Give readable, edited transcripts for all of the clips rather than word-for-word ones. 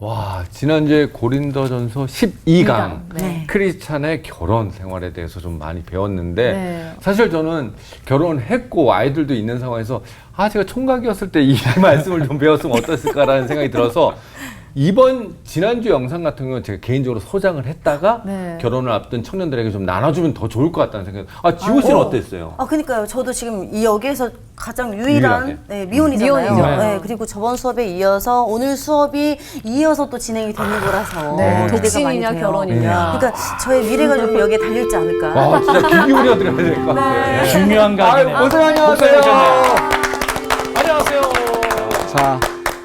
와, 지난주에 고린도전서 12강 네. 크리스찬의 결혼 생활에 대해서 좀 많이 배웠는데 네. 사실 저는 결혼했고 아이들도 있는 상황에서 제가 총각이었을 때 이 말씀을 좀 배웠으면 어땠을까라는 생각이 들어서 지난주 영상 같은 경우는 제가 개인적으로 소장을 했다가 네. 결혼을 앞둔 청년들에게 좀 나눠주면 더 좋을 것 같다는 생각이 지호 씨는 어땠어요? 그러니까요. 저도 지금 이 여기에서 가장 유일한 미혼이잖아요. 미혼이죠. 네, 그리고 저번 수업에 이어서 오늘 수업이 이어서 또 진행이 되는 거라서 네. 기대가 독신이냐 많이 돼요. 결혼이냐. 그러니까 저의 미래가 좀 여기에 달려있지 않을까. 진짜 귀 기울여 드려야 될 것 같아요. 중요한 강의네요. 목사님 안녕하세요. 안녕하세요. 자,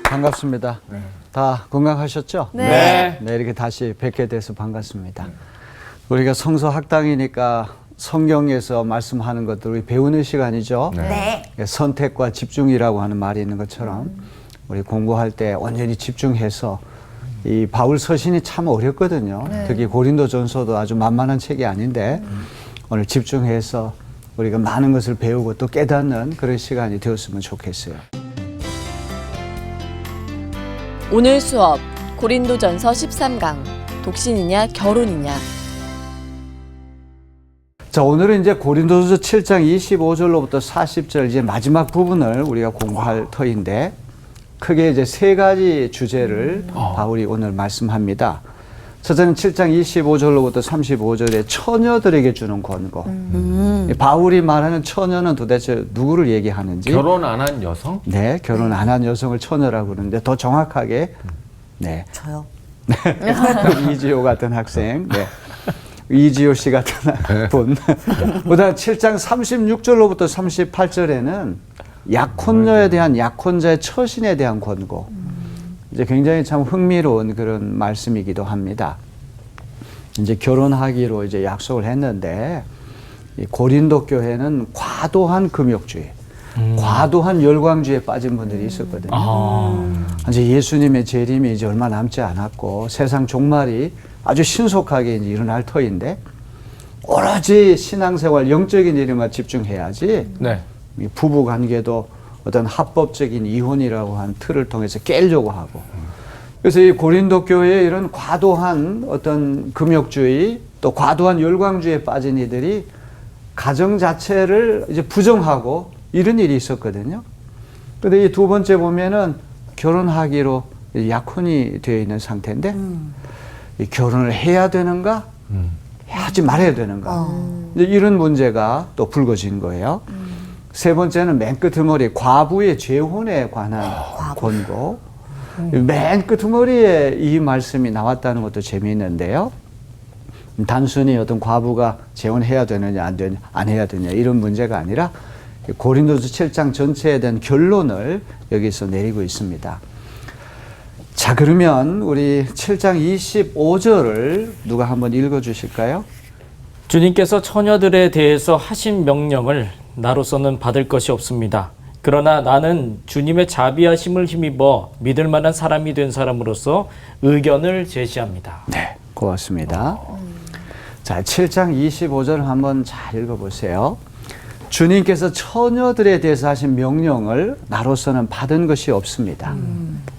반갑습니다. 다 건강하셨죠? 네. 네, 이렇게 다시 뵙게 돼서 반갑습니다. 우리가 성서 학당이니까 성경에서 말씀하는 것들 우리 배우는 시간이죠. 네. 선택과 집중이라고 하는 말이 있는 것처럼 우리 공부할 때 온전히 집중해서 이 바울 서신이 참 어렵거든요. 특히 고린도전서도 아주 만만한 책이 아닌데 오늘 집중해서 우리가 많은 것을 배우고 또 깨닫는 그런 시간이 되었으면 좋겠어요. 오늘 수업 고린도전서 13강 독신이냐 결혼이냐. 자, 오늘은 이제 고린도전서 7장 25절로부터 40절 이제 마지막 부분을 우리가 공부할 터인데 크게 이제 세 가지 주제를 바울이 오늘 말씀합니다. 첫째는 7장 25절로부터 35절에 처녀들에게 주는 권고. 바울이 말하는 처녀는 도대체 누구를 얘기하는지. 결혼 안 한 여성? 네, 결혼 안 한 여성을 처녀라고 그러는데 더 정확하게 네. 저요. 이지호 같은 학생. 네. 이지호 씨 같은 분. 그다음 7장 36절로부터 38절에는 약혼녀에 대한 약혼자의 처신에 대한 권고. 이제 굉장히 참 흥미로운 그런 말씀이기도 합니다. 이제 결혼하기로 이제 약속을 했는데 이 고린도 교회는 과도한 금욕주의, 과도한 열광주의에 빠진 분들이 있었거든요. 이제 예수님의 재림이 이제 얼마 남지 않았고 세상 종말이 아주 신속하게 이제 일어날 터인데 오로지 신앙생활 영적인 일에만 집중해야지. 네. 이 부부 관계도 어떤 합법적인 이혼이라고 하는 틀을 통해서 깨려고 하고. 그래서 이 고린도 교회에 이런 과도한 어떤 금욕주의 또 과도한 열광주의에 빠진 이들이 가정 자체를 이제 부정하고 이런 일이 있었거든요. 그런데 이 두 번째 보면은 결혼하기로 약혼이 되어 있는 상태인데 이 결혼을 해야 되는가 하지 말아야 되는가 이제 이런 문제가 또 불거진 거예요. 세 번째는 맨 끝머리 과부의 재혼에 관한 권고. 맨 끝머리에 이 말씀이 나왔다는 것도 재미있는데요. 단순히 어떤 과부가 재혼해야 되느냐 안 해야 되느냐 이런 문제가 아니라 고린도서 7장 전체에 대한 결론을 여기서 내리고 있습니다. 자, 그러면 우리 7장 25절을 누가 한번 읽어 주실까요? 주님께서 처녀들에 대해서 하신 명령을 나로서는 받을 것이 없습니다. 그러나 나는 주님의 자비하심을 힘입어 믿을 만한 사람이 된 사람으로서 의견을 제시합니다. 네, 고맙습니다. 자, 7장 25절 한번 잘 읽어보세요. 주님께서 처녀들에 대해서 하신 명령을 나로서는 받은 것이 없습니다.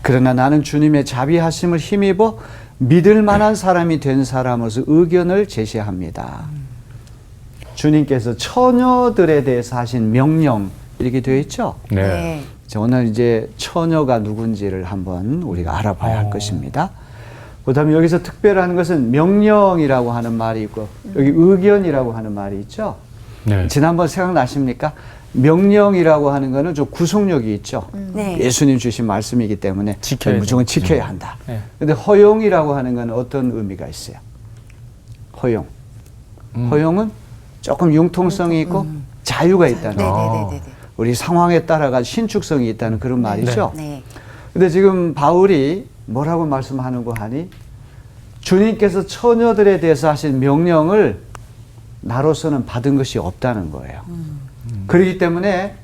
그러나 나는 주님의 자비하심을 힘입어 믿을 만한 사람이 된 사람으로서 의견을 제시합니다. 주님께서 처녀들에 대해서 하신 명령 이렇게 되어 있죠? 네. 자, 오늘 이제 처녀가 누군지를 한번 우리가 알아봐야 할 것입니다. 그 다음에 여기서 특별한 것은 명령이라고 하는 말이 있고 여기 의견이라고 하는 말이 있죠? 네. 지난번 생각나십니까? 명령이라고 하는 거는 좀 구속력이 있죠. 네. 예수님 주신 말씀이기 때문에 지켜야 무조건 지켜야 한다. 네. 근데 허용이라고 하는 건 어떤 의미가 있어요? 허용. 허용은 조금 융통성이 있고 자유가 있다는 거. 네네네네. 우리 상황에 따라가 신축성이 있다는 그런 말이죠. 네. 근데 지금 바울이 뭐라고 말씀하는 거 하니? 주님께서 처녀들에 대해서 하신 명령을 나로서는 받은 것이 없다는 거예요. 그렇기 때문에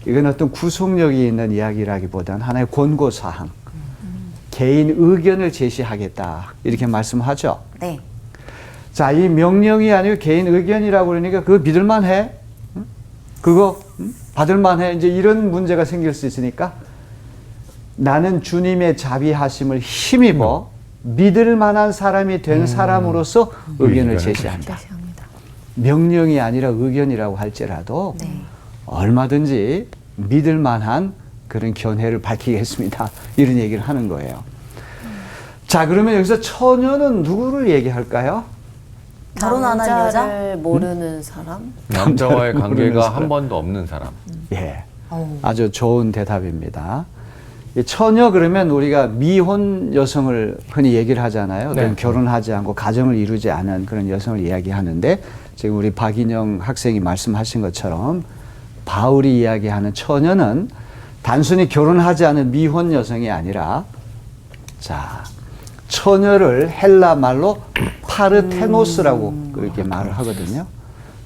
이건 어떤 구속력이 있는 이야기라기보다는 하나의 권고사항, 개인 의견을 제시하겠다 이렇게 말씀하죠. 네. 자, 이 명령이 아니고 개인 의견이라고 그러니까 그거 믿을만해? 그거 받을만해? 이제 이런 문제가 생길 수 있으니까 나는 주님의 자비하심을 힘입어 믿을 만한 사람이 된 사람으로서 의견을 제시한다. 명령이 아니라 의견이라고 할지라도 네. 얼마든지 믿을 만한 그런 견해를 밝히겠습니다. 이런 얘기를 하는 거예요. 자, 그러면 여기서 처녀는 누구를 얘기할까요? 결혼 안 한 여자? 남자를 모르는 사람? 남자와의 모르는 관계가 사람. 한 번도 없는 사람. 예. 어우. 아주 좋은 대답입니다. 이 처녀 그러면 우리가 미혼 여성을 흔히 얘기를 하잖아요. 네. 결혼하지 않고 가정을 이루지 않은 그런 여성을 이야기하는데 지금 우리 박인영 학생이 말씀하신 것처럼 바울이 이야기하는 처녀는 단순히 결혼하지 않은 미혼 여성이 아니라 자, 처녀를 헬라 말로 파르테노스라고 그렇게 말을 하거든요.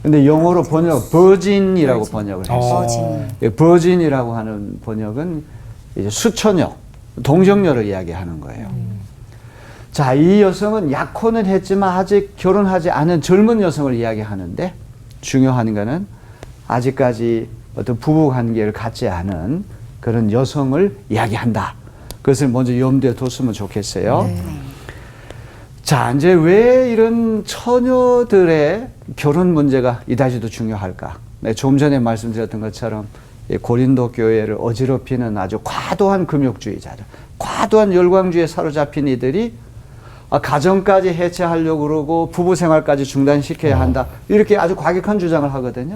근데 영어로 번역 버진이라고 번역을 했어요. 버진. 버진이라고 하는 번역은 이제 수처녀, 동정녀를 이야기하는 거예요. 자, 이 여성은 약혼은 했지만 아직 결혼하지 않은 젊은 여성을 이야기하는데 중요한 거는 아직까지 어떤 부부 관계를 갖지 않은 그런 여성을 이야기한다. 그것을 먼저 염두에 뒀으면 좋겠어요. 자, 이제 왜 이런 처녀들의 결혼 문제가 이다지도 중요할까? 네, 좀 전에 말씀드렸던 것처럼 이 고린도 교회를 어지럽히는 아주 과도한 금욕주의자들, 과도한 열광주의에 사로잡힌 이들이 가정까지 해체하려고 그러고 부부 생활까지 중단시켜야 한다. 이렇게 아주 과격한 주장을 하거든요.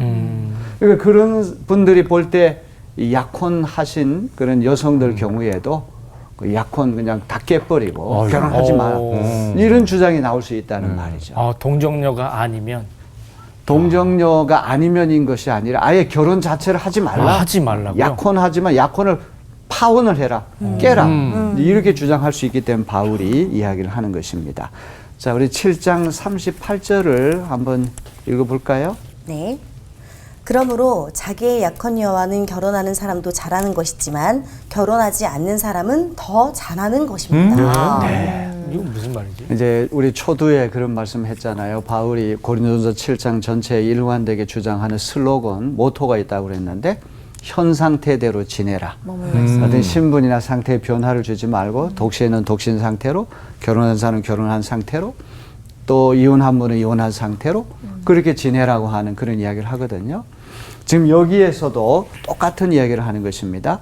그러니까 그런 분들이 볼 때 약혼하신 그런 여성들 경우에도 그 약혼 그냥 다 깨버리고 결혼하지 마. 이런 주장이 나올 수 있다는 말이죠. 동정녀가 아니면 동정녀가 아니면인 것이 아니라 아예 결혼 자체를 하지 말라. 하지 말라고요? 약혼하지만 약혼을 파혼을 해라. 깨라. 이렇게 주장할 수 있기 때문에 바울이 이야기를 하는 것입니다. 자, 우리 7장 38절을 한번 읽어볼까요? 네. 그러므로 자기의 약혼녀와는 결혼하는 사람도 잘하는 것이지만 결혼하지 않는 사람은 더 잘하는 것입니다. 이거 무슨 말이지? 이제 우리 초두에 그런 말씀 했잖아요. 바울이 고린도전서 7장 전체에 일관되게 주장하는 슬로건, 모토가 있다고 그랬는데 현 상태대로 지내라. 어떤 신분이나 상태의 변화를 주지 말고 독신은 독신 상태로, 결혼한 사람은 결혼한 상태로, 또 이혼한 분은 이혼한 상태로 그렇게 지내라고 하는 그런 이야기를 하거든요. 지금 여기에서도 똑같은 이야기를 하는 것입니다.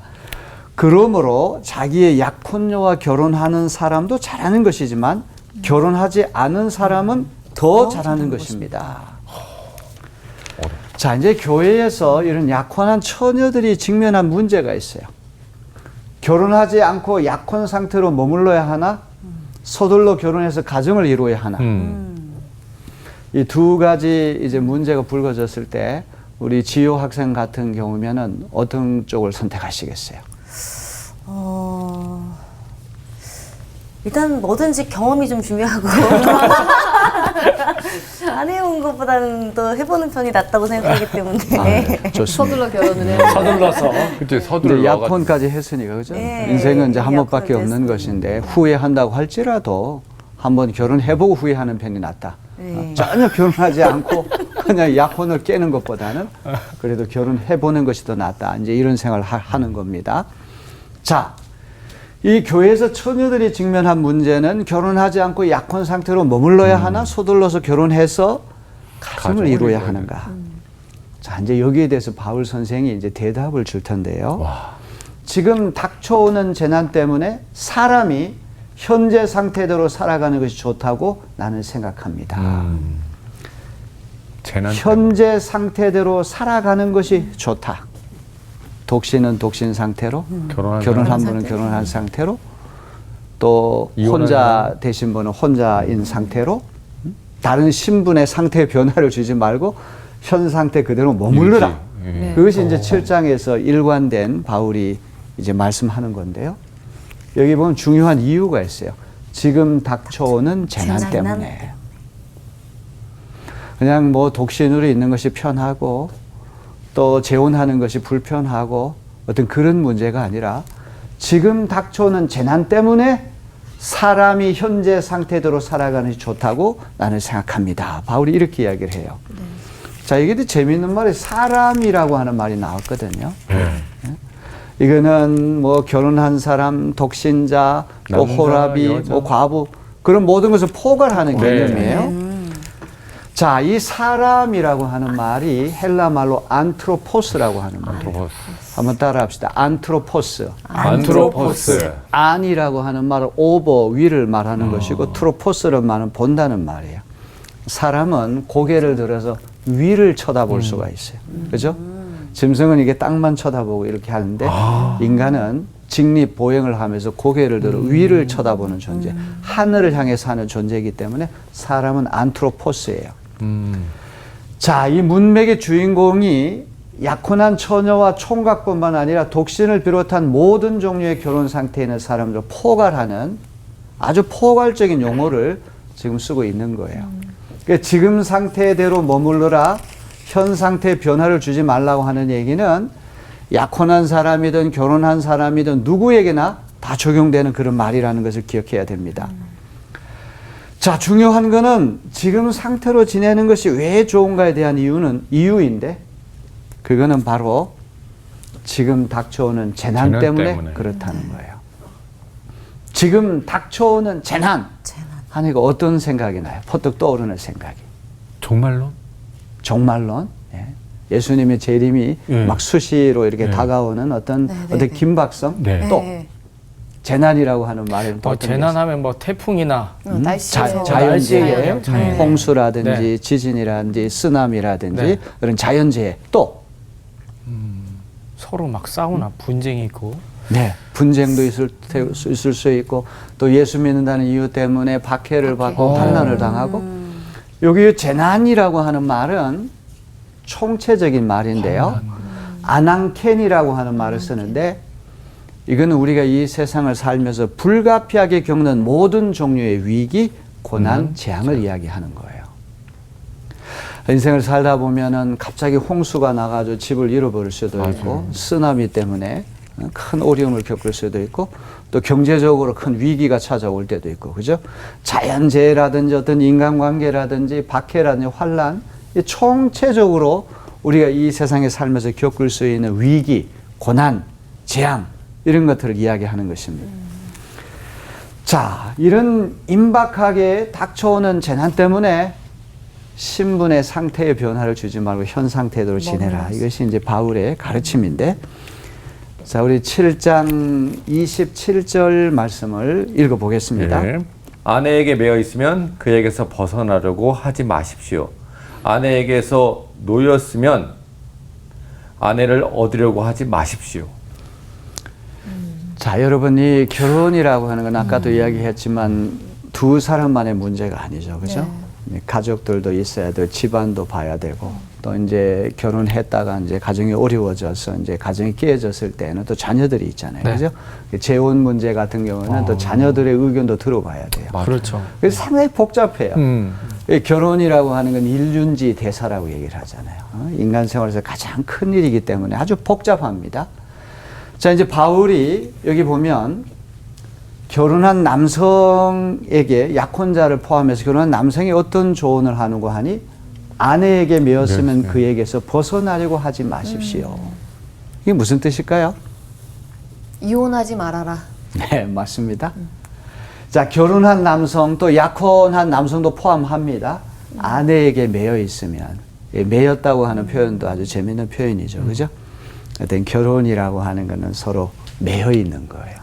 그러므로 자기의 약혼녀와 결혼하는 사람도 잘하는 것이지만 결혼하지 않은 사람은 더 잘하는 것입니다. 자, 이제 교회에서 이런 약혼한 처녀들이 직면한 문제가 있어요. 결혼하지 않고 약혼 상태로 머물러야 하나? 서둘러 결혼해서 가정을 이루어야 하나? 이 두 가지 이제 문제가 불거졌을 때 우리 지효 학생 같은 경우면은 어떤 쪽을 선택하시겠어요? 일단 뭐든지 경험이 좀 중요하고 안 해온 것보다는 또 해보는 편이 낫다고 생각하기 때문에 네, 좋습니다. 서둘러 결혼을 해요. 서둘러서 그때 근데 서둘러 약혼까지 했으니까 그죠? 네, 인생은 이제 한 번밖에 약혼을 없는 것인데 후회한다고 할지라도 한번 결혼해보고 후회하는 편이 낫다. 네. 전혀 결혼하지 않고 그냥 약혼을 깨는 것보다는 그래도 결혼해보는 것이 더 낫다. 이제 이런 생각을 하는 겁니다. 자, 이 교회에서 처녀들이 직면한 문제는 결혼하지 않고 약혼 상태로 머물러야 하나, 서둘러서 결혼해서 가정을 이루어야 하는가. 자, 이제 여기에 대해서 바울 선생이 이제 대답을 줄 텐데요. 지금 닥쳐오는 재난 때문에 사람이 현재 상태대로 살아가는 것이 좋다고 나는 생각합니다. 재난 현재 상태대로 살아가는 것이 좋다. 독신은 독신 상태로, 결혼한 분은 결혼한 상태로, 또 혼자 되신 분은 혼자인 상태로, 다른 신분의 상태 변화를 주지 말고 현 상태 그대로 머물러라. 그것이 이제 7장에서 일관된 바울이 이제 말씀하는 건데요. 여기 보면 중요한 이유가 있어요. 지금 닥쳐오는 재난 때문에. 그냥 뭐 독신으로 있는 것이 편하고 또 재혼하는 것이 불편하고 어떤 그런 문제가 아니라 지금 닥쳐오는 재난 때문에 사람이 현재 상태대로 살아가는 것이 좋다고 나는 생각합니다. 바울이 이렇게 이야기를 해요. 자, 이게 재미있는 말이 사람이라고 하는 말이 나왔거든요. 이거는 뭐 결혼한 사람, 독신자, 또 남자, 호라비, 여자. 뭐 과부 그런 모든 것을 포괄하는 네. 개념이에요. 자, 이 사람이라고 하는 말이 헬라 말로 안트로포스라고 하는 말이에요. 한번 따라합시다. 안트로포스. 안트로포스. 안이라고 하는 말은 오버, 위를 말하는 것이고 트로포스는 말은 본다는 말이에요. 사람은 고개를 들어서 위를 쳐다볼 수가 있어요. 그죠? 짐승은 이게 땅만 쳐다보고 이렇게 하는데 인간은 직립 보행을 하면서 고개를 들어 위를 쳐다보는 존재, 하늘을 향해 사는 존재이기 때문에 사람은 안트로포스예요. 자, 이 문맥의 주인공이 약혼한 처녀와 총각뿐만 아니라 독신을 비롯한 모든 종류의 결혼 상태에 있는 사람들을 포괄하는 아주 포괄적인 용어를 지금 쓰고 있는 거예요. 그러니까 지금 상태대로 머물러라, 현 상태에 변화를 주지 말라고 하는 얘기는 약혼한 사람이든 결혼한 사람이든 누구에게나 다 적용되는 그런 말이라는 것을 기억해야 됩니다. 자, 중요한 거는 지금 상태로 지내는 것이 왜 좋은가에 대한 이유인데 그거는 바로 지금 닥쳐오는 재난 때문에 그렇다는 거예요. 지금 닥쳐오는 재난 하니까 어떤 생각이 나요? 퍼뜩 떠오르는 생각이. 정말로? 종말론. 예. 예수님의 재림이 막 수시로 이렇게 다가오는 어떤 긴박성. 네. 또 재난이라고 하는 말은 또 재난하면 뭐 태풍이나 날씨에서 자연재해, 자연재해. 홍수라든지 네. 지진이라든지 쓰나미라든지 네. 그런 자연재해 또 서로 막 싸우나 분쟁이 있고 분쟁도 있을 수 있고 또 예수 믿는다는 이유 때문에 박해를 받고 환난을 당하고 여기 재난이라고 하는 말은 총체적인 말인데요. 아낭켄이라고 하는 말을 쓰는데 이거는 우리가 이 세상을 살면서 불가피하게 겪는 모든 종류의 위기, 고난, 재앙을 이야기하는 거예요. 인생을 살다 보면은 갑자기 홍수가 나가지고 집을 잃어버릴 수도 있고 쓰나미 때문에 큰 어려움을 겪을 수도 있고 또 경제적으로 큰 위기가 찾아올 때도 있고 그죠? 자연재해라든지 어떤 인간관계라든지 박해라든지 환란 총체적으로 우리가 이 세상에 살면서 겪을 수 있는 위기, 고난, 재앙 이런 것들을 이야기하는 것입니다. 자, 이런 임박하게 닥쳐오는 재난 때문에 신분의 상태의 변화를 주지 말고 현 상태대로 지내라. 이것이 이제 바울의 가르침인데 자, 우리 7장 27절 말씀을 읽어보겠습니다. 네. 아내에게 매여 있으면 그에게서 벗어나려고 하지 마십시오. 아내에게서 놓였으면 아내를 얻으려고 하지 마십시오. 자, 여러분 이 결혼이라고 하는 건 아까도 이야기했지만 두 사람만의 문제가 아니죠. 그죠? 가족들도 있어야 되고 집안도 봐야 되고 또 이제 결혼했다가 이제 가정이 어려워져서 이제 가정이 깨어졌을 때는 또 자녀들이 있잖아요. 그죠? 재혼 문제 같은 경우는 또 자녀들의 의견도 들어봐야 돼요. 그렇죠. 그래서 상당히 복잡해요. 결혼이라고 하는 건 일륜지 대사라고 얘기를 하잖아요. 인간 생활에서 가장 큰 일이기 때문에 아주 복잡합니다. 자, 이제 바울이 여기 보면 결혼한 남성에게 약혼자를 포함해서 결혼한 남성이 어떤 조언을 하는고 하니 아내에게 매였으면 그에게서 벗어나려고 하지 마십시오. 이게 무슨 뜻일까요? 이혼하지 말아라. 네, 맞습니다. 자, 결혼한 남성 또 약혼한 남성도 포함합니다. 아내에게 매여 있으면 매였다고 하는 표현도 아주 재미있는 표현이죠. 그죠? 어떤 결혼이라고 하는 거는 서로 매여 있는 거예요.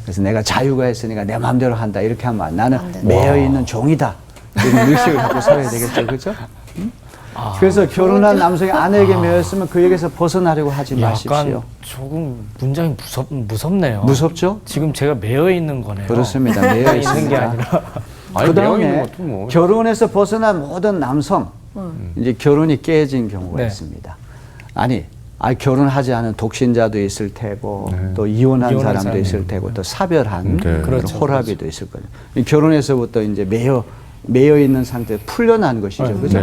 그래서 내가 자유가 있으니까 내 마음대로 한다 이렇게 하면 나는 매여 있는 종이다 이런 의식을 갖고 살아야 되겠죠, 그렇죠? 그래서 결혼한 남성이 아내에게 매여 있으면 그에게서 벗어나려고 하지 마십시오. 약간 조금 문장이 무섭네요. 무섭죠? 지금 제가 매여 있는 거네요. 그렇습니다. 매여 있는 게 아니라. 그 다음에 뭐. 결혼해서 벗어난 모든 남성 이제 결혼이 깨진 경우가 네. 있습니다. 아니 결혼하지 않은 독신자도 있을 테고 또 이혼한 사람도 있을 테고 또 사별한 그렇죠. 호라비도 있을 거예요. 결혼해서부터 이제 매여 있는 상태에 풀려난 것이죠, 그죠?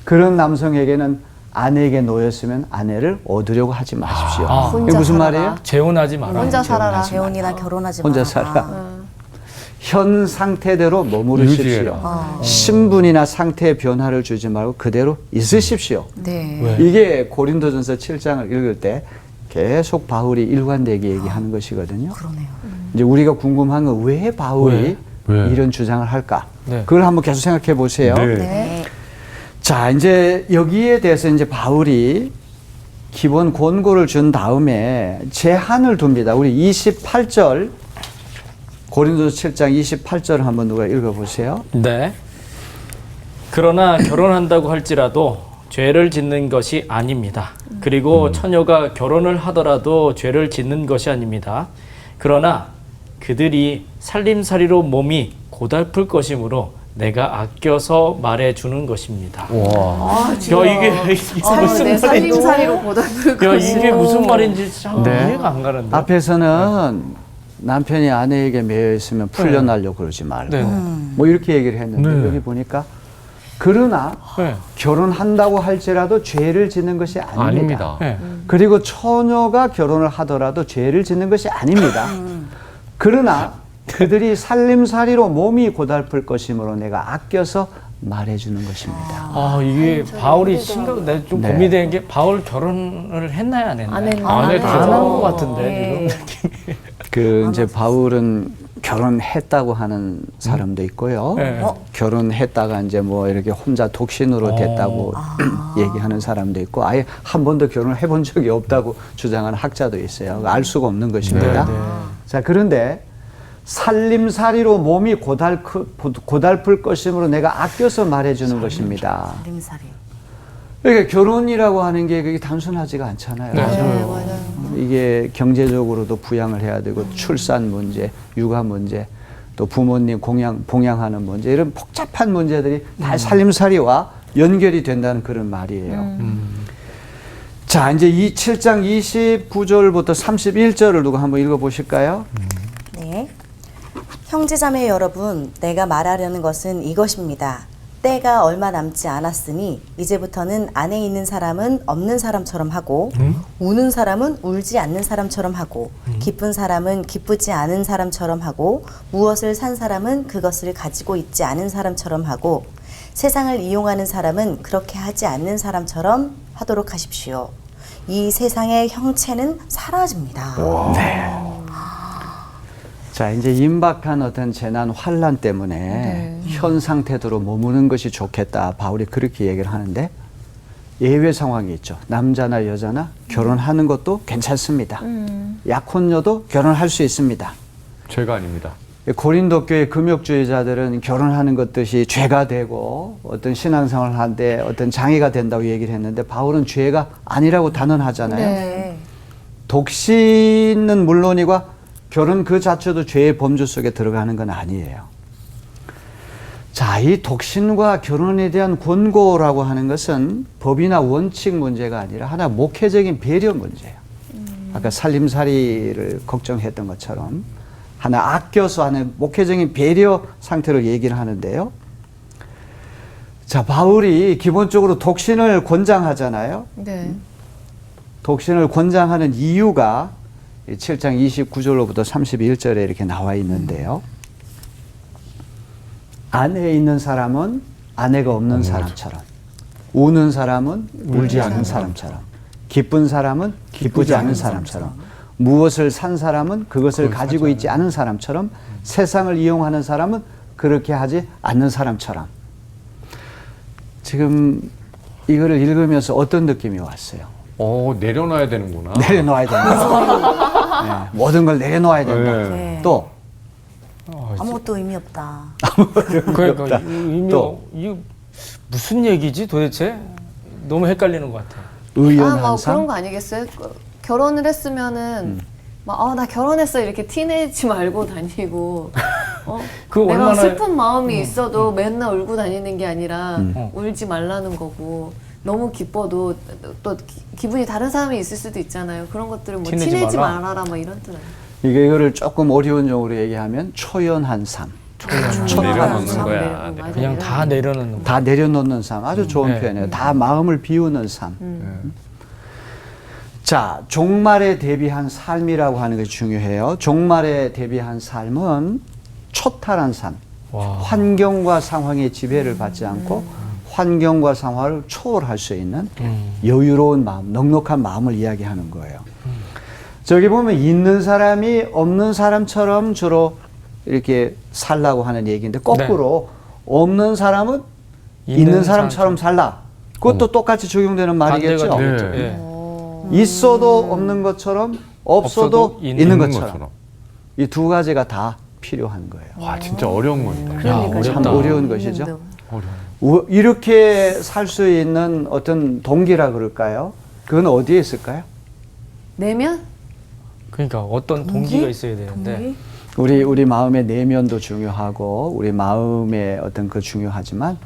그런 남성에게는 아내에게 놓였으면 아내를 얻으려고 하지 마십시오. 이게 무슨 말이에요? 재혼하지 마라. 혼자 살아라. 재혼이나 결혼하지 혼자 마라. 살아. 현 상태대로 머무르십시오. 유지해라. 신분이나 상태의 변화를 주지 말고 그대로 있으십시오. 네. 왜? 이게 고린도전서 7장을 읽을 때 계속 바울이 일관되게 얘기하는 것이거든요. 그러네요. 이제 우리가 궁금한 건 왜 바울이 왜? 이런 주장을 할까? 네. 그걸 한번 계속 생각해 보세요. 네. 네. 자, 이제 여기에 대해서 이제 바울이 기본 권고를 준 다음에 제한을 둡니다. 우리 28절, 고린도서 7장 28절 한번 누가 읽어보세요. 네. 그러나 결혼한다고 할지라도 죄를 짓는 것이 아닙니다. 그리고 처녀가 결혼을 하더라도 죄를 짓는 것이 아닙니다. 그러나 그들이 살림살이로 몸이 고달플 것이므로 내가 아껴서 말해주는 것입니다. 와. 야, 이게 내 무슨 말인지, 살림살이로 보답을 야, 이게 무슨 말인지 참 네. 이해가 안 가는데. 앞에서는 남편이 아내에게 매여 있으면 풀려나려고 그러지 말고 네. 뭐 이렇게 얘기를 했는데 네. 여기 보니까 그러나 네. 결혼한다고 할지라도 죄를 짓는 것이 아닙니다. 아닙니다. 네. 그리고 처녀가 결혼을 하더라도 죄를 짓는 것이 아닙니다. 그러나 그들이 살림살이로 몸이 고달플 것이므로 내가 아껴서 말해주는 것입니다. 아, 이게 바울이 내가 좀 네. 고민이 되는 게 바울 결혼을 했나요, 안 했나요? 안 했나요? 안 안 한 했죠. 것 같은데 네. 지금. 그 이제 바울은 결혼했다고 하는 사람도 있고요. 네. 결혼했다가 이제 뭐 이렇게 혼자 독신으로 됐다고 얘기하는 사람도 있고 아예 한 번도 결혼을 해본 적이 없다고 주장하는 학자도 있어요. 알 수가 없는 것입니다. 네, 네. 자, 그런데 살림살이로 몸이 고달플 것이므로 내가 아껴서 말해주는 것입니다. 살림살이. 그러니까 결혼이라고 하는 게 그게 단순하지가 않잖아요. 네. 네, 맞아요. 이게 경제적으로도 부양을 해야 되고 출산 문제, 육아 문제, 또 부모님 봉양하는 문제 이런 복잡한 문제들이 다 살림살이와 연결이 된다는 그런 말이에요. 자, 이제 이 7장 29절부터 31절을 누가 한번 읽어보실까요? 네. 형제자매 여러분, 내가 말하려는 것은 이것입니다. 때가 얼마 남지 않았으니 이제부터는 안에 있는 사람은 없는 사람처럼 하고 우는 사람은 울지 않는 사람처럼 하고 기쁜 사람은 기쁘지 않은 사람처럼 하고 무엇을 산 사람은 그것을 가지고 있지 않은 사람처럼 하고 세상을 이용하는 사람은 그렇게 하지 않는 사람처럼 하도록 하십시오. 이 세상의 형체는 사라집니다. 자, 이제 임박한 어떤 재난 환란 때문에 현 상태대로 머무는 것이 좋겠다. 바울이 그렇게 얘기를 하는데 예외 상황이 있죠. 남자나 여자나 결혼하는 것도 괜찮습니다. 약혼녀도 결혼할 수 있습니다. 죄가 아닙니다. 고린도 교회 금욕주의자들은 결혼하는 것듯이 죄가 되고 어떤 신앙생활을 하는데 어떤 장애가 된다고 얘기를 했는데 바울은 죄가 아니라고 단언하잖아요. 네. 독신은 물론이고 결혼 그 자체도 죄의 범주 속에 들어가는 건 아니에요. 자, 이 독신과 결혼에 대한 권고라고 하는 것은 법이나 원칙 문제가 아니라 하나 목회적인 배려 문제예요. 아까 살림살이를 걱정했던 것처럼 하나 아껴서 하는 목회적인 배려 상태로 얘기를 하는데요. 자, 바울이 기본적으로 독신을 권장하잖아요. 네. 독신을 권장하는 이유가 7장 29절로부터 31절에 이렇게 나와 있는데요. 아내에 있는 사람은 아내가 없는 사람처럼, 우는 사람은 울지 않는 사람처럼, 기쁜 사람은 기쁘지 않은 사람처럼, 무엇을 산 사람은 그것을 가지고 있지 않은 사람처럼, 세상을 이용하는 사람은 그렇게 하지 않는 사람처럼. 지금 이거를 읽으면서 어떤 느낌이 왔어요? 내려놔야 되는구나. 내려놓아야 된다. 네, 모든 걸 내려놓아야 된다. 네. 네. 또 아무것도 의미 없다. 그러니까 이거 무슨 얘기지 도대체? 너무 헷갈리는 것 같아요. 의연한 뭐 삶. 그런 거 아니겠어요? 결혼을 했으면은 막 나 결혼했어 이렇게 티내지 말고 다니고 그 내가 얼마나 슬픈 마음이 있어도 맨날 울고 다니는 게 아니라 울지 말라는 거고 너무 기뻐도 또 기분이 다른 사람이 있을 수도 있잖아요. 그런 것들을 뭐 티내지 티내지 말라. 말아라 막 이런 뜻 아니에요. 이거를 조금 어려운 용어로 얘기하면 초연한 삶. 내려놓는 사람 거야. 내려놓는 거. 그냥 맞아요. 다 내려놓는 거. 다 내려놓는 삶. 아주 좋은 네. 표현이에요. 다 마음을 비우는 삶. 자, 종말에 대비한 삶이라고 하는 것이 중요해요. 종말에 대비한 삶은 초탈한 삶. 와. 환경과 상황의 지배를 받지 않고 환경과 상황을 초월할 수 있는 여유로운 마음, 넉넉한 마음을 이야기하는 거예요. 저기 보면 있는 사람이 없는 사람처럼 주로 이렇게 살라고 하는 얘기인데 거꾸로 없는 사람은 있는 사람처럼 살라. 그것도 똑같이 적용되는 말이겠죠. 반대가 되겠죠. 네. 예. 있어도 없는 것처럼 없어도 없어도 있는 것처럼. 것처럼. 이 두 가지가 다 필요한 거예요. 와, 진짜 어려운 겁니다. 그러니까 참 어렵다. 어려운 것이죠. 어려워. 이렇게 살 수 있는 어떤 동기라 그럴까요? 그건 어디에 있을까요? 내면? 그러니까 어떤 동기가 있어야 되는데 우리 마음의 내면도 중요하고 우리 마음의 어떤 그 중요하지만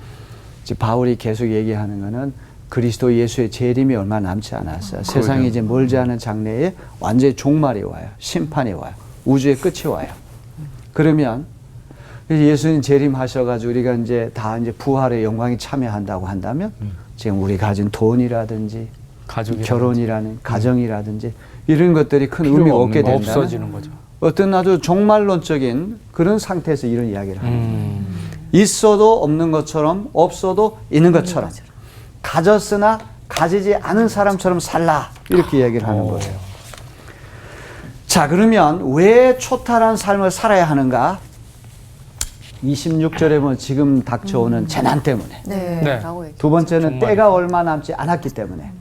이제 바울이 계속 얘기하는 거는 그리스도 예수의 재림이 얼마 남지 않았어요. 세상이 이제 멀지 않은 장래에 완전히 종말이 와요. 심판이 와요. 우주의 끝이 와요. 그러면 예수님 재림하셔가지고 우리가 이제 다 이제 부활의 영광에 참여한다고 한다면 지금 우리 가진 돈이라든지 가족이라든지. 결혼이라는 가정이라든지 이런 것들이 큰 의미가 필요가 없게 없는 된다면 없어지는 거죠. 어떤 아주 종말론적인 그런 상태에서 이런 이야기를 하는 거예요. 있어도 없는 것처럼 없어도 있는 것처럼 가졌으나 가지지 않은 사람처럼 살라 이렇게 이야기를 하는 거예요. 자, 그러면 왜 초탈한 삶을 살아야 하는가? 26절에 보면 지금 닥쳐오는 재난 때문에, 네. 네. 라고 얘기해. 두 번째는 정말. 때가 얼마 남지 않았기 때문에,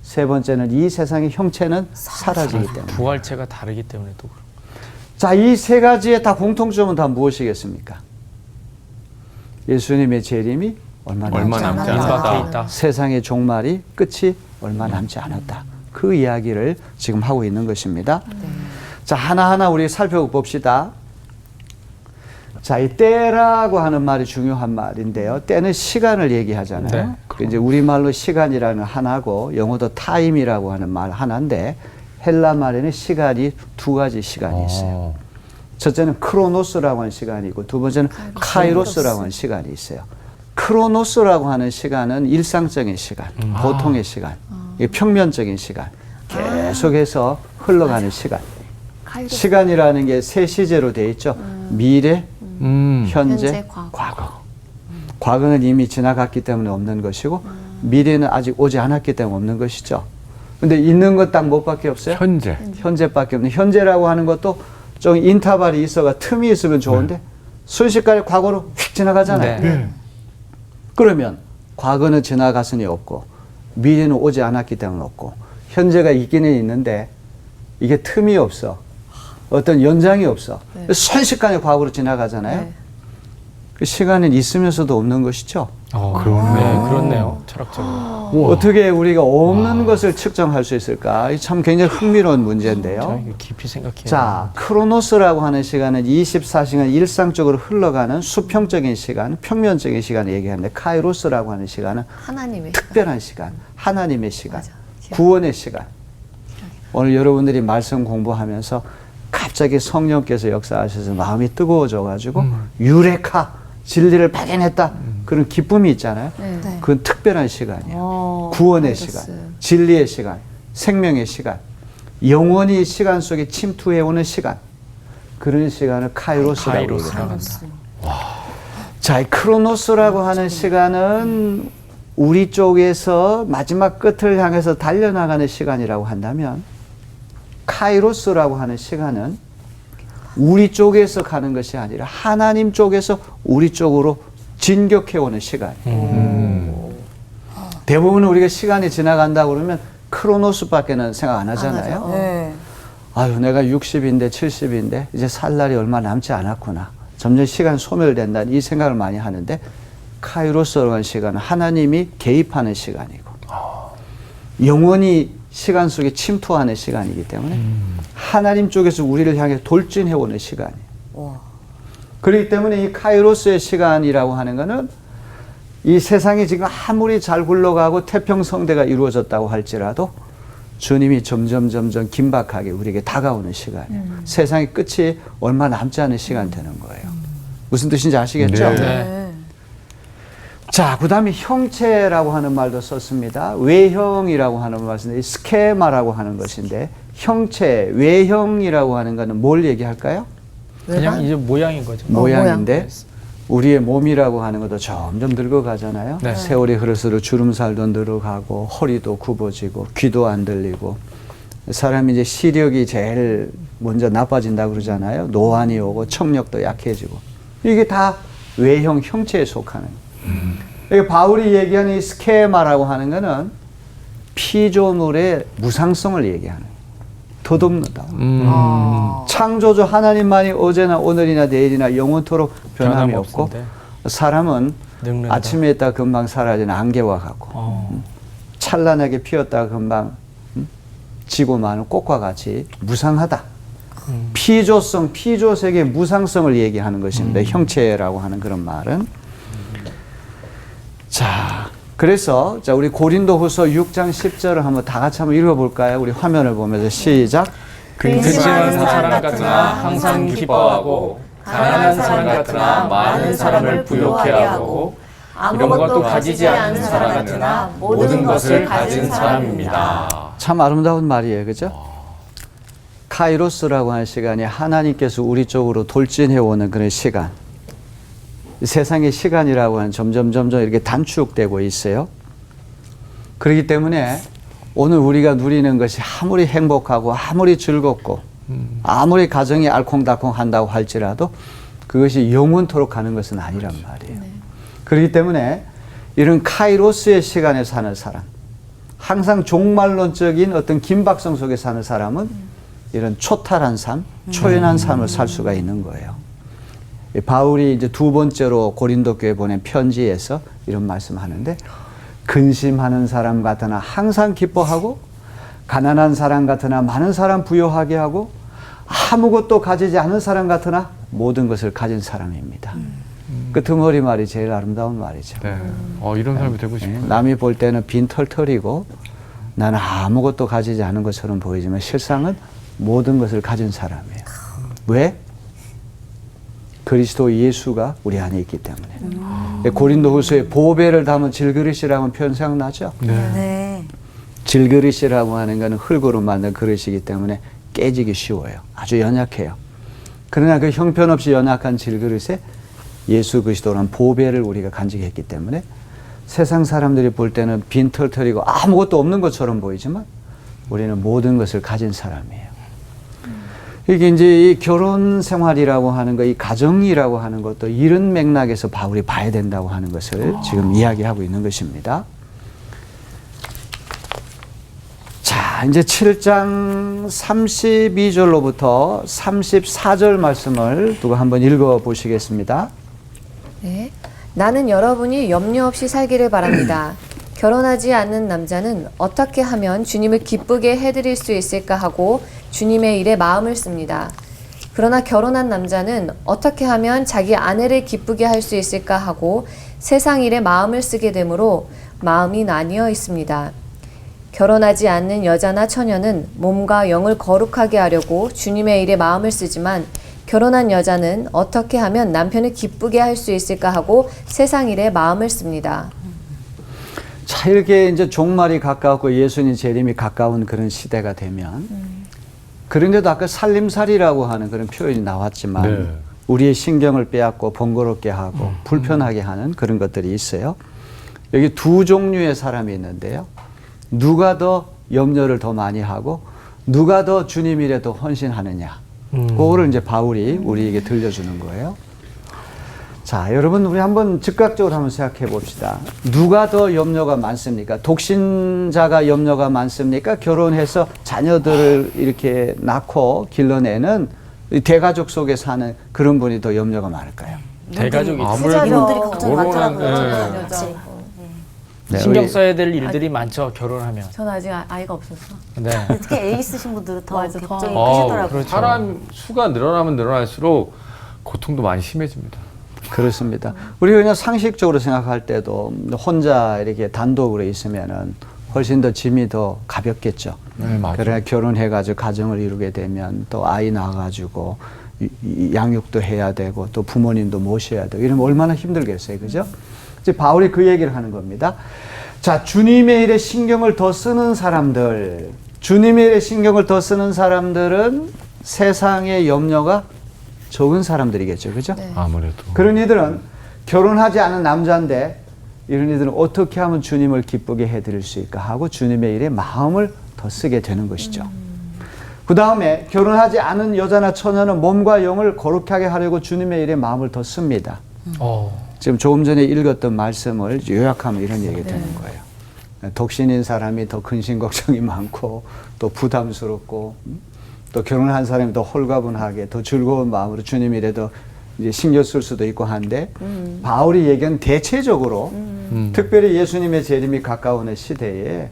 세 번째는 이 세상의 형체는 사라지기 때문에. 부활체가 다르기 때문에 또 그런. 자, 이 세 가지의 다 공통점은 다 무엇이겠습니까? 예수님의 재림이 얼마 남지 남지 않았다. 않았다. 있다. 세상의 종말이 끝이 얼마 남지 않았다. 그 이야기를 지금 하고 있는 것입니다. 자, 하나하나 우리 살펴봅시다. 자, 이 때라고 하는 말이 중요한 말인데요. 때는 시간을 얘기하잖아요. 네. 그 이제 우리말로 시간이라는 하나고 영어도 타임이라고 하는 말 하나인데 헬라 말에는 시간이 두 가지 시간이 있어요. 첫째는 크로노스라고 하는 시간이고 두 번째는 카이로스라고 하는 시간이 있어요. 크로노스라고 하는 시간은 일상적인 시간, 보통의 시간, 이게 평면적인 시간, 계속해서 흘러가는 시간. 시간이라는 게 세 시제로 되어 있죠. 미래, 현재, 현재, 과거. 과거는 이미 지나갔기 때문에 없는 것이고 미래는 아직 오지 않았기 때문에 없는 것이죠. 근데 있는 것 딱 뭐밖에 없어요? 현재. 현재밖에 없는. 현재라고 하는 것도 좀 인터벌이 있어가 틈이 있으면 좋은데 순식간에 과거로 휙 지나가잖아요. 네. 그러면 과거는 지나갔으니 없고 미래는 오지 않았기 때문에 없고 현재가 있기는 있는데 이게 틈이 없어. 어떤 연장이 없어. 순식간에 과거로 지나가잖아요. 네. 그 시간은 있으면서도 없는 것이죠. 네, 그렇네요. 철학적으로. 어떻게 우리가 없는 것을 측정할 수 있을까? 이게 참 굉장히 흥미로운 문제인데요. 저는 깊이 생각해요. 자, 크로노스라고 하는 시간은 24시간 일상적으로 흘러가는 수평적인 시간, 평면적인 시간을 얘기하는데 카이로스라고 하는 시간은 하나님의 특별한 시간, 하나님의 시간, 맞아. 구원의 시간. 오늘 여러분들이 말씀 공부하면서 갑자기 성령께서 역사하셔서 마음이 뜨거워져가지고 유레카, 진리를 발견했다. 그런 기쁨이 있잖아요. 네. 그건 특별한 시간이에요. 어, 구원의 알겠어요. 시간, 진리의 시간, 생명의 시간, 영원히 시간 속에 침투해오는 시간. 그런 시간을 카이로스라고 카이로스라고 합니다. 자, 이 크로노스라고 하는 시간은 우리 쪽에서 마지막 끝을 향해서 달려나가는 시간이라고 한다면 카이로스라고 하는 시간은 우리 쪽에서 가는 것이 아니라 하나님 쪽에서 우리 쪽으로 진격해오는 시간이에요. 대부분 우리가 시간이 지나간다고 그러면 크로노스밖에는 생각 안 하잖아요. 네. 아유, 내가 60인데 70인데 이제 살 날이 얼마 남지 않았구나. 점점 시간 소멸된다는 이 생각을 많이 하는데 카이로스라고 하는 시간은 하나님이 개입하는 시간이고 영원히 시간 속에 침투하는 시간이기 때문에 하나님 쪽에서 우리를 향해 돌진해오는 시간이에요. 그렇기 때문에 이 카이로스의 시간이라고 하는 것은 이 세상이 지금 아무리 잘 굴러가고 태평성대가 이루어졌다고 할지라도 주님이 점점 긴박하게 우리에게 다가오는 시간이에요. 세상의 끝이 얼마 남지 않은 시간 되는 거예요. 무슨 뜻인지 아시겠죠? 네. 자, 그 다음에 형체라고 하는 말도 썼습니다. 외형이라고 하는 말인데 스케마라고 하는 것인데 형체, 외형이라고 하는 것은 뭘 얘기할까요? 그냥 이제 모양인 거죠. 모양인데 우리의 몸이라고 하는 것도 점점 늙어가잖아요. 네. 세월이 흐를수록 주름살도 늘어가고 허리도 굽어지고 귀도 안 들리고 사람이 이제 시력이 제일 먼저 나빠진다고 그러잖아요. 노안이 오고 청력도 약해지고. 이게 다 외형 형체에 속하는. 이게 바울이 얘기하는 이 스케마라고 하는 거는 피조물의 무상성을 얘기하는 거예요. 덧없는다. 창조주 하나님만이 어제나 오늘이나 내일이나 영원토록 변함이 없고 없는데. 사람은 늙는다. 아침에 있다 금방 사라지는 안개와 같고 찬란하게 피었다 금방 지고 마는 꽃과 같이 무상하다. 피조성, 피조세계의 무상성을 얘기하는 것입니다. 형체라고 하는 그런 말은. 자, 그래서 자, 우리 고린도후서 6장 10절을 한번 다 같이 한번 읽어볼까요? 우리 화면을 보면서 시작. 근심하는 사람 같으나 항상 기뻐하고 가난한 사람 같으나 많은 사람을 부욕해 하고 이런 것도 가지지 않는 사람 같으나 모든 것을 가진 사람입니다. 참 아름다운 말이에요. 그죠? 카이로스라고 하는 시간이 하나님께서 우리 쪽으로 돌진해 오는 그런 시간. 세상의 시간이라고 하는 점점 이렇게 단축되고 있어요. 그렇기 때문에 오늘 우리가 누리는 것이 아무리 행복하고 아무리 즐겁고 아무리 가정이 알콩달콩 한다고 할지라도 그것이 영원토록 가는 것은 아니란 말이에요. 그렇기 때문에 이런 카이로스의 시간에 사는 사람, 항상 종말론적인 어떤 긴박성 속에 사는 사람은 이런 초탈한 삶, 초연한 삶을 살 수가 있는 거예요. 바울이 이제 두 번째로 고린도 교회 보낸 편지에서 이런 말씀하는데 근심하는 사람 같으나 항상 기뻐하고 가난한 사람 같으나 많은 사람 부요하게 하고 아무것도 가지지 않은 사람 같으나 모든 것을 가진 사람입니다. 끄트머리 말이 제일 아름다운 말이죠. 네. 이런 사람이 되고 싶어요. 남이 볼 때는 빈털털이고 나는 아무것도 가지지 않은 것처럼 보이지만 실상은 모든 것을 가진 사람이에요. 왜? 그리스도 예수가 우리 안에 있기 때문에. 고린도후서에 보배를 담은 질그릇이라는 표현 생각나죠? 네. 질그릇이라고 하는 것은 흙으로 만든 그릇이기 때문에 깨지기 쉬워요. 아주 연약해요. 그러나 그 형편없이 연약한 질그릇에 예수 그리스도라는 보배를 우리가 간직했기 때문에 세상 사람들이 볼 때는 빈털털이고 아무것도 없는 것처럼 보이지만 우리는 모든 것을 가진 사람이에요. 이게 이제 이 결혼 생활이라고 하는 거, 이 가정이라고 하는 것도 이런 맥락에서 바울이 봐야 된다고 하는 것을 지금 이야기하고 있는 것입니다. 자, 이제 7장 32절로부터 34절 말씀을 누가 한번 읽어 보시겠습니다. 네. 나는 여러분이 염려 없이 살기를 바랍니다. 결혼하지 않는 남자는 어떻게 하면 주님을 기쁘게 해드릴 수 있을까 하고 주님의 일에 마음을 씁니다. 그러나 결혼한 남자는 어떻게 하면 자기 아내를 기쁘게 할 수 있을까 하고 세상 일에 마음을 쓰게 되므로 마음이 나뉘어 있습니다. 결혼하지 않는 여자나 처녀는 몸과 영을 거룩하게 하려고 주님의 일에 마음을 쓰지만 결혼한 여자는 어떻게 하면 남편을 기쁘게 할 수 있을까 하고 세상 일에 마음을 씁니다. 자, 이렇게 이제 종말이 가까웠고 예수님 재림이 가까운 그런 시대가 되면 그런데도 아까 살림살이라고 하는 그런 표현이 나왔지만 네. 우리의 신경을 빼앗고 번거롭게 하고 불편하게 하는 그런 것들이 있어요. 여기 두 종류의 사람이 있는데요. 누가 더 염려를 더 많이 하고 누가 더 주님 일에 더 헌신하느냐. 그거를 이제 바울이 우리에게 들려주는 거예요. 자, 여러분 우리 한번 즉각적으로 한번 생각해 봅시다. 누가 더 염려가 많습니까? 독신자가 염려가 많습니까? 결혼해서 자녀들을 이렇게 낳고 길러내는 대가족 속에 사는 그런 분이 더 염려가 많을까요? 대가족이 후자분들이 걱정이 결혼한, 많더라고요. 네. 그치? 네, 신경 우리- 써야 될 일들이 많죠. 결혼하면. 전 아직 아이가 없어서. 네. 특히 애 있으신 분들은 더 맞아, 걱정이 더. 크시더라고요. 그렇죠. 사람 수가 늘어나면 늘어날수록 고통도 많이 심해집니다. 그렇습니다. 우리 그냥 상식적으로 생각할 때도 혼자 이렇게 단독으로 있으면은 훨씬 더 짐이 더 가볍겠죠. 네, 맞아요. 그러나 결혼해가지고 가정을 이루게 되면 또 아이 낳아가지고 양육도 해야 되고 또 부모님도 모셔야 되고 이러면 얼마나 힘들겠어요. 그죠? 이제 바울이 그 얘기를 하는 겁니다. 자, 주님의 일에 신경을 더 쓰는 사람들, 주님의 일에 신경을 더 쓰는 사람들은 세상의 염려가 적은 사람들이겠죠. 그죠? 네. 아무래도. 그런 이들은 결혼하지 않은 남자인데 이런 이들은 어떻게 하면 주님을 기쁘게 해드릴 수 있을까 하고 주님의 일에 마음을 더 쓰게 되는 것이죠. 그 다음에 결혼하지 않은 여자나 처녀는 몸과 영을 거룩하게 하려고 주님의 일에 마음을 더 씁니다. 지금 조금 전에 읽었던 말씀을 요약하면 이런 얘기가 되는 거예요. 독신인 사람이 더 근심 걱정이 많고 또 부담스럽고 또 결혼한 사람이 더 홀가분하게 더 즐거운 마음으로 주님 일에 더 이제 신경 쓸 수도 있고 한데 바울이 얘기한 대체적으로 특별히 예수님의 재림이 가까운 시대에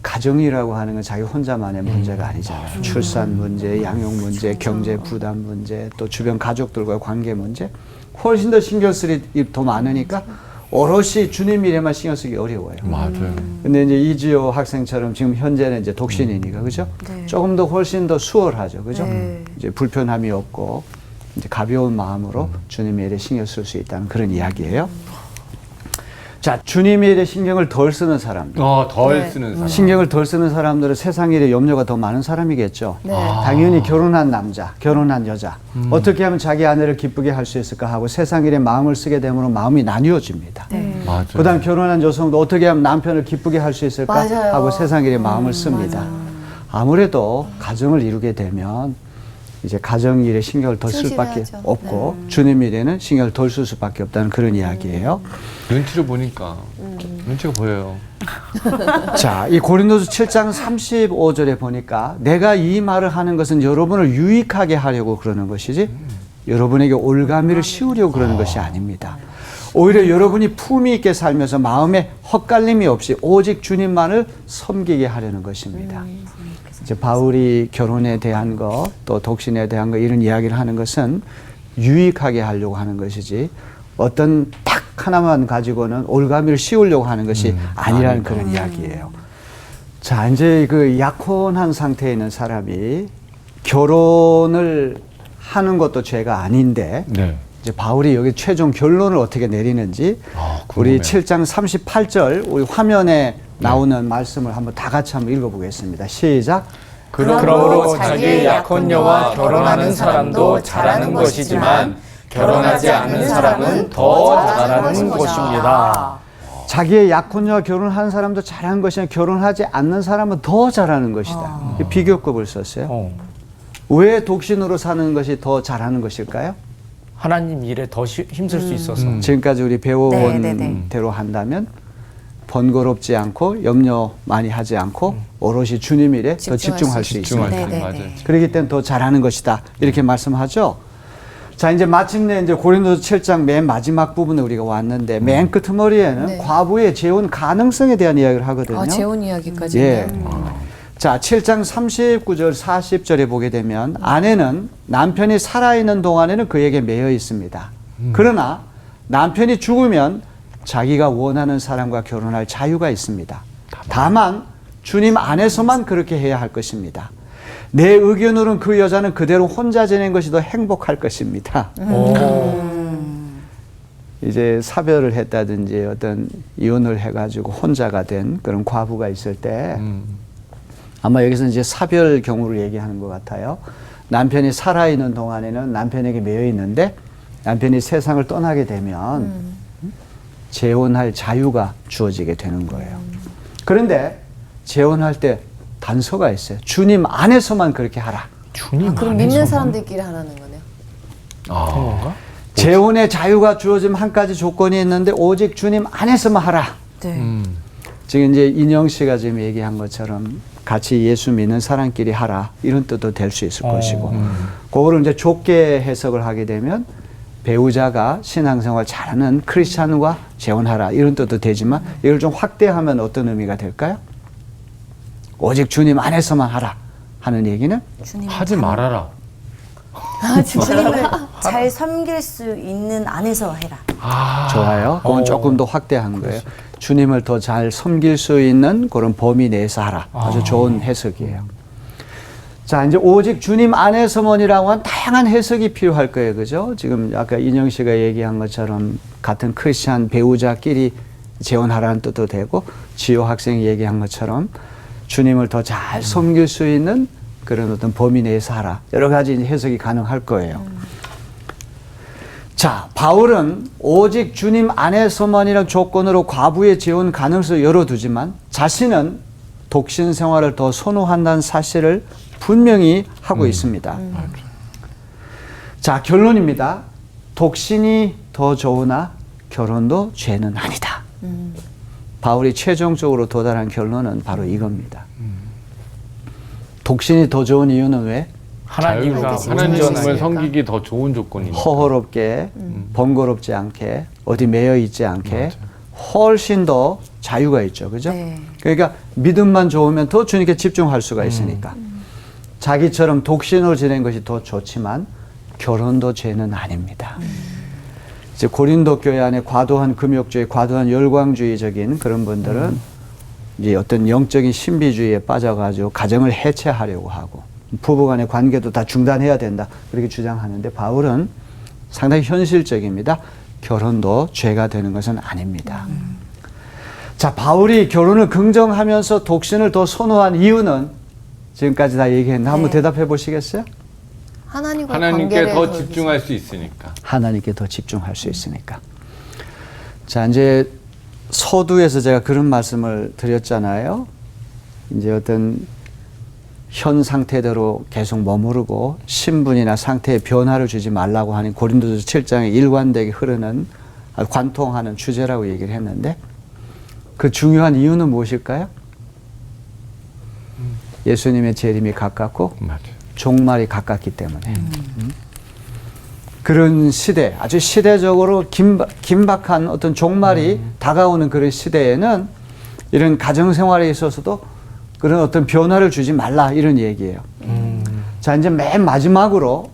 가정이라고 하는 건 자기 혼자만의 문제가 아니잖아요. 출산 문제, 양육 문제, 경제 부담 문제, 또 주변 가족들과의 관계 문제 훨씬 더 신경 쓸 일이 더 많으니까 오롯이 주님 일에만 신경 쓰기 어려워요. 맞아요. 근데 이제 이지호 학생처럼 지금 현재는 이제 독신이니까 그죠? 조금 더 훨씬 더 수월하죠, 그죠? 이제 불편함이 없고 이제 가벼운 마음으로 주님의 일에 신경 쓸 수 있다는 그런 이야기예요. 자, 주님의 일에 신경을 덜 쓰는 사람들. 덜 쓰는 사람. 신경을 덜 쓰는 사람들은 세상 일에 염려가 더 많은 사람이겠죠. 네. 당연히 결혼한 남자, 결혼한 여자. 어떻게 하면 자기 아내를 기쁘게 할 수 있을까 하고 세상 일에 마음을 쓰게 되므로 마음이 나뉘어집니다. 맞아요. 그다음 결혼한 여성도 어떻게 하면 남편을 기쁘게 할 수 있을까 맞아요. 하고 세상 일에 마음을 씁니다. 아무래도 가정을 이루게 되면 이제 가정 일에 신경을 덜 쓸 수밖에 충실해야죠. 없고 주님 일에는 신경을 덜 쓸 수밖에 없다는 그런 이야기예요. 눈치를 보니까 눈치가 보여요. 자, 이 고린도서 7장 35절에 보니까 내가 이 말을 하는 것은 여러분을 유익하게 하려고 그러는 것이지 여러분에게 올가미를 씌우려고 그러는 것이 아닙니다. 오히려 여러분이 품위 있게 살면서 마음에 헛갈림이 없이 오직 주님만을 섬기게 하려는 것입니다. 이제 바울이 결혼에 대한 것, 또 독신에 대한 것 이런 이야기를 하는 것은 유익하게 하려고 하는 것이지 어떤 딱 하나만 가지고는 올가미를 씌우려고 하는 것이 아니라는 그런 이야기예요. 자, 이제 그 약혼한 상태에 있는 사람이 결혼을 하는 것도 죄가 아닌데 네. 이제 바울이 여기 최종 결론을 어떻게 내리는지 우리 7장 38절 우리 화면에 나오는 말씀을 한번 다 같이 한번 읽어보겠습니다. 시작. 그러므로 자기의 약혼녀와 결혼하는 사람도 잘하는 것이지만 결혼하지 않는 사람은 더 잘하는 것입니다. 자기의 약혼녀와 결혼하는 사람도 잘하는 것이냐 결혼하지 않는 사람은 더 잘하는 것이다. 비교급을 썼어요. 왜 독신으로 사는 것이 더 잘하는 것일까요? 하나님 일에 더 힘쓸 수 있어서. 지금까지 우리 배워온 네, 네, 네. 대로 한다면 번거롭지 않고 염려 많이 하지 않고 오롯이 주님 일에 더 집중할 수 있습니다. 집중할 수 네, 네, 맞아요. 네. 그렇기 때문에 더 잘하는 것이다. 이렇게 말씀하죠. 자, 이제 마침내 이제 고린도서 7장 맨 마지막 부분에 우리가 왔는데 맨 끄트머리에는 네. 과부의 재혼 가능성에 대한 이야기를 하거든요. 아, 재혼 이야기까지. 예. 자, 7장 39절 40절에 보게 되면 아내는 남편이 살아있는 동안에는 그에게 매여 있습니다. 그러나 남편이 죽으면 자기가 원하는 사람과 결혼할 자유가 있습니다. 다만 주님 안에서만 그렇게 해야 할 것입니다. 내 의견으로는 그 여자는 그대로 혼자 지낸 것이 더 행복할 것입니다. 이제 사별을 했다든지 어떤 이혼을 해가지고 혼자가 된 그런 과부가 있을 때 아마 여기서 이제 사별 경우를 얘기하는 것 같아요. 남편이 살아있는 동안에는 남편에게 매여 있는데 남편이 세상을 떠나게 되면 재혼할 자유가 주어지게 되는 거예요. 그런데 재혼할 때 단서가 있어요. 주님 안에서만 그렇게 하라. 주님 그럼 믿는 사람들끼리 하라는 거네요. 건가? 재혼의 자유가 주어지면 한 가지 조건이 있는데 오직 주님 안에서만 하라. 네. 지금 이제 인영 씨가 지금 얘기한 것처럼 같이 예수 믿는 사람끼리 하라 이런 뜻도 될 수 있을 것이고 그거를 이제 좁게 해석을 하게 되면 배우자가 신앙생활 잘하는 크리스찬과 재혼하라 이런 뜻도 되지만 이걸 좀 확대하면 어떤 의미가 될까요? 오직 주님 안에서만 하라 하는 얘기는 하지 말아라. 주님을 잘 섬길 수 있는 안에서 해라. 좋아요. 그건 조금 더 확대한 거예요. 주님을 더 잘 섬길 수 있는 그런 범위 내에서 하라. 아주 좋은 해석이에요. 자, 이제 오직 주님 안에서만이라고 한 다양한 해석이 필요할 거예요. 그죠? 지금 아까 인영 씨가 얘기한 것처럼 같은 크리스찬 배우자끼리 재혼하라는 뜻도 되고 지호 학생이 얘기한 것처럼 주님을 더 잘 섬길 수 있는 그런 어떤 범위 내에서 하라. 여러 가지 해석이 가능할 거예요. 자, 바울은 오직 주님 안에서만이라는 조건으로 과부의 재혼 가능성을 열어두지만 자신은 독신 생활을 더 선호한다는 사실을 분명히 하고 있습니다. 자, 결론입니다. 독신이 더 좋으나 결혼도 죄는 아니다. 바울이 최종적으로 도달한 결론은 바로 이겁니다. 독신이 더 좋은 이유는 왜? 하나님과 하나님을 온전하게. 섬기기 더 좋은 조건입니다. 허허롭게 번거롭지 않게 어디 매여 있지 않게 훨씬 더 자유가 있죠. 그죠? 네. 그러니까 믿음만 좋으면 더 주님께 집중할 수가 있으니까. 자기처럼 독신을 지낸 것이 더 좋지만 결혼도 죄는 아닙니다. 이제 고린도 교회 안에 과도한 금욕주의, 과도한 열광주의적인 그런 분들은 이제 어떤 영적인 신비주의에 빠져가지고 가정을 해체하려고 하고 부부간의 관계도 다 중단해야 된다 그렇게 주장하는데 바울은 상당히 현실적입니다. 결혼도 죄가 되는 것은 아닙니다. 자, 바울이 결혼을 긍정하면서 독신을 더 선호한 이유는 지금까지 다 얘기했는데 한번 네. 대답해 보시겠어요? 하나님과 하나님께 관계를 더 집중할 수 있으니까. 하나님께 더 집중할 수 있으니까. 자, 이제 서두에서 제가 그런 말씀을 드렸잖아요. 이제 어떤 현 상태대로 계속 머무르고 신분이나 상태에 변화를 주지 말라고 하는 고린도서 7장에 일관되게 흐르는 관통하는 주제라고 얘기를 했는데 그 중요한 이유는 무엇일까요? 예수님의 재림이 가깝고 맞아요. 종말이 가깝기 때문에 그런 시대, 아주 시대적으로 긴박한 어떤 종말이 다가오는 그런 시대에는 이런 가정생활에 있어서도 그런 어떤 변화를 주지 말라 이런 얘기예요. 자, 이제 맨 마지막으로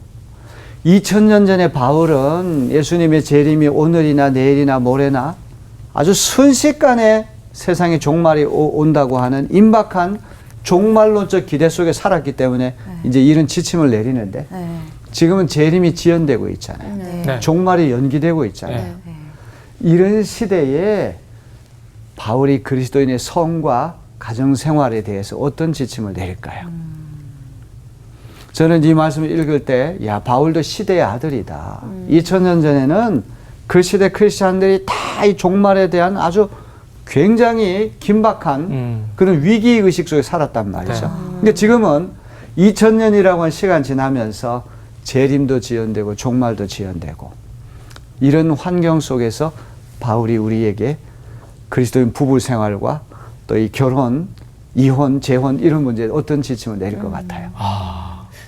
2000년 전에 바울은 예수님의 재림이 오늘이나 내일이나 모레나 아주 순식간에 세상에 종말이 온다고 하는 임박한 종말론적 기대 속에 살았기 때문에 이제 이런 지침을 내리는데 네. 지금은 재림이 지연되고 있잖아요. 네. 종말이 연기되고 있잖아요. 네. 이런 시대에 바울이 그리스도인의 성과 가정생활에 대해서 어떤 지침을 내릴까요? 저는 이 말씀을 읽을 때, 야, 바울도 시대의 아들이다. 2000년 전에는 그 시대 크리스찬들이 다 이 종말에 대한 아주 굉장히 긴박한 그런 위기의식 속에 살았단 말이죠. 근데 지금은 2000년이라고 하는 시간 지나면서 재림도 지연되고 종말도 지연되고 이런 환경 속에서 바울이 우리에게 그리스도인 부부 생활과 또 이 결혼, 이혼, 재혼 이런 문제에 어떤 지침을 내릴 것 같아요.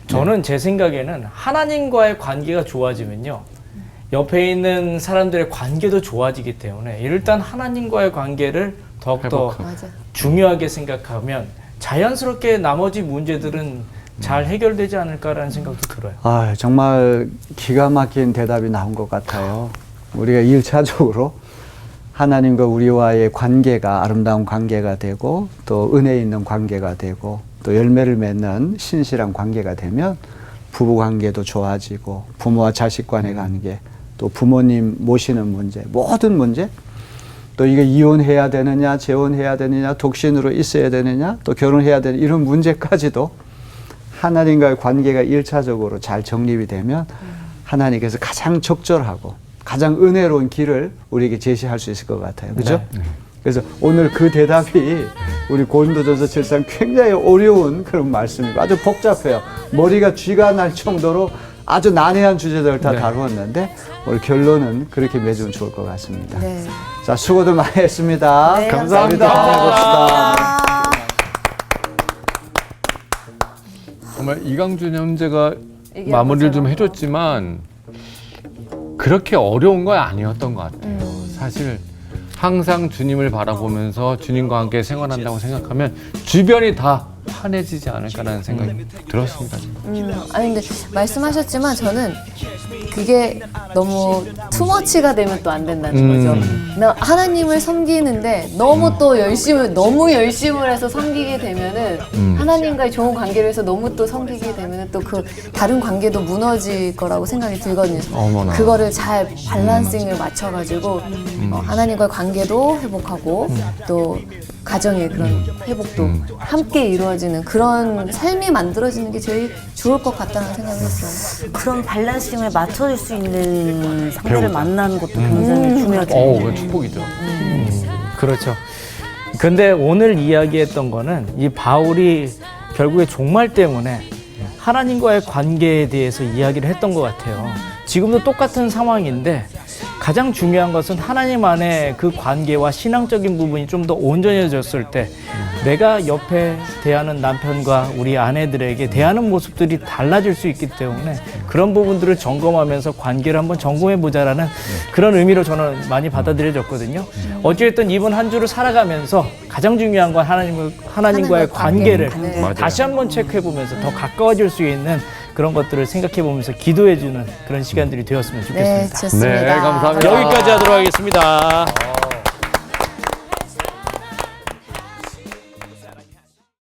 저는 제 생각에는 하나님과의 관계가 좋아지면요. 옆에 있는 사람들의 관계도 좋아지기 때문에 일단 하나님과의 관계를 더욱더 맞아. 중요하게 생각하면 자연스럽게 나머지 문제들은 잘 해결되지 않을까라는 생각도 들어요. 아, 정말 기가 막힌 대답이 나온 것 같아요. 우리가 1차적으로 하나님과 우리와의 관계가 아름다운 관계가 되고 또 은혜 있는 관계가 되고 또 열매를 맺는 신실한 관계가 되면 부부 관계도 좋아지고 부모와 자식 간의 관계 또 부모님 모시는 문제 모든 문제 또 이게 이혼해야 되느냐 재혼해야 되느냐 독신으로 있어야 되느냐 또 결혼해야 되느냐 이런 문제까지도 하나님과의 관계가 1차적으로 잘 정립이 되면 하나님께서 가장 적절하고 가장 은혜로운 길을 우리에게 제시할 수 있을 것 같아요. 그죠? 네. 그래서 오늘 그 대답이 우리 고린도전서 7장 굉장히 어려운 그런 말씀이고 아주 복잡해요. 머리가 쥐가 날 정도로 아주 난해한 주제들을 다 네. 다루었는데 오늘 결론은 그렇게 맺으면 좋을 것 같습니다. 네. 자, 수고들 많이 했습니다. 네, 감사합니다. 감사합니다. 정말 이강준 형제가 얘기한 마무리를 좀 것처럼. 해줬지만 그렇게 어려운 건 아니었던 것 같아요. 사실 항상 주님을 바라보면서 주님과 함께 생활한다고 생각하면 주변이 다 환해지지 않을까라는 생각이 들었습니다. 아니 근데 말씀하셨지만 저는 그게 너무 투머치가 되면 또 안 된다는 거죠. 나 하나님을 섬기는데 너무 또 너무 열심을 해서 섬기게 되면은 하나님과의 좋은 관계를 해서 너무 또 섬기게 되면은 또 그 다른 관계도 무너질 거라고 생각이 들거든요. 어머나. 그거를 잘 밸런싱을 맞춰가지고 하나님과의 관계도 회복하고 또 가정의 그런 회복도 함께 이루어지는 그런 삶이 만들어지는 게 제일 좋을 것 같다는 생각을 했어요. 그런 밸런싱을 맞춰줄 수 있는 상대를 만나는 것도 굉장히 중요하죠. 그 축복이죠. 그렇죠. 근데 오늘 이야기했던 거는 이 바울이 결국에 종말 때문에 하나님과의 관계에 대해서 이야기를 했던 것 같아요. 지금도 똑같은 상황인데 가장 중요한 것은 하나님 안에 그 관계와 신앙적인 부분이 좀 더 온전해졌을 때 내가 옆에 대하는 남편과 우리 아내들에게 대하는 모습들이 달라질 수 있기 때문에 그런 부분들을 점검하면서 관계를 한번 점검해보자라는 그런 의미로 저는 많이 받아들여졌거든요. 어찌됐든 이번 한 주를 살아가면서 가장 중요한 건 하나님과의 관계를 관계. 다시 한번 체크해보면서 더 가까워질 수 있는 그런 것들을 생각해보면서 기도해주는 그런 시간들이 되었으면 네, 좋겠습니다. 좋습니다. 네, 감사합니다. 여기까지 하도록 하겠습니다.